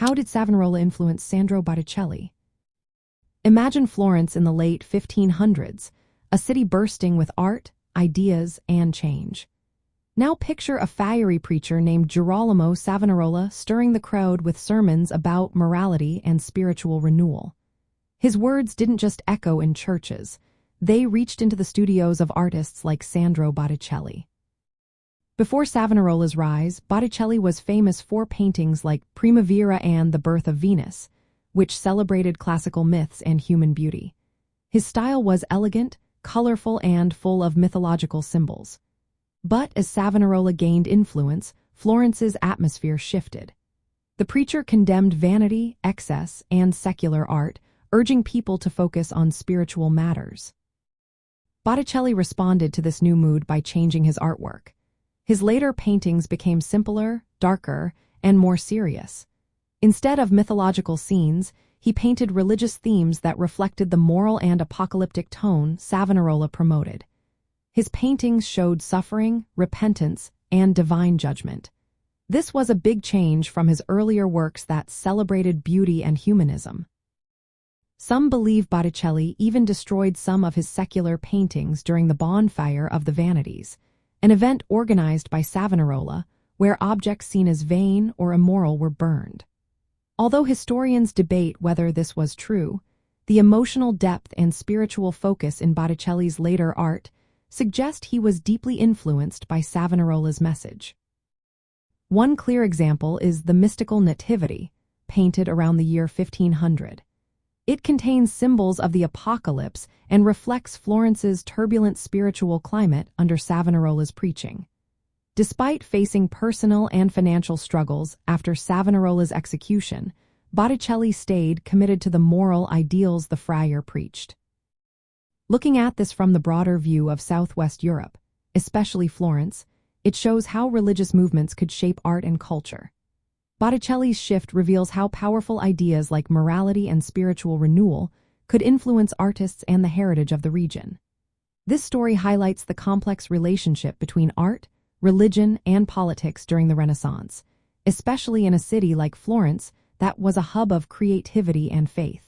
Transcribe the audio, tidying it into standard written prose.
How did Savonarola influence Sandro Botticelli? Imagine Florence in the late 1500s, a city bursting with art, ideas, and change. Now picture a fiery preacher named Girolamo Savonarola stirring the crowd with sermons about morality and spiritual renewal. His words didn't just echo in churches, they reached into the studios of artists like Sandro Botticelli. Before Savonarola's rise, Botticelli was famous for paintings like Primavera and The Birth of Venus, which celebrated classical myths and human beauty. His style was elegant, colorful, and full of mythological symbols. But as Savonarola gained influence, Florence's atmosphere shifted. The preacher condemned vanity, excess, and secular art, urging people to focus on spiritual matters. Botticelli responded to this new mood by changing his artwork. His later paintings became simpler, darker, and more serious. Instead of mythological scenes, he painted religious themes that reflected the moral and apocalyptic tone Savonarola promoted. His paintings showed suffering, repentance, and divine judgment. This was a big change from his earlier works that celebrated beauty and humanism. Some believe Botticelli even destroyed some of his secular paintings during the Bonfire of the Vanities, an event organized by Savonarola where objects seen as vain or immoral were burned. Although historians debate whether this was true, the emotional depth and spiritual focus in Botticelli's later art suggest he was deeply influenced by Savonarola's message. One clear example is the mystical Nativity, painted around the year 1500. It contains symbols of the apocalypse and reflects Florence's turbulent spiritual climate under Savonarola's preaching. Despite facing personal and financial struggles after Savonarola's execution, Botticelli stayed committed to the moral ideals the friar preached. Looking at this from the broader view of Southwest Europe, especially Florence, it shows how religious movements could shape art and culture. Botticelli's shift reveals how powerful ideas like morality and spiritual renewal could influence artists and the heritage of the region. This story highlights the complex relationship between art, religion, and politics during the Renaissance, especially in a city like Florence that was a hub of creativity and faith.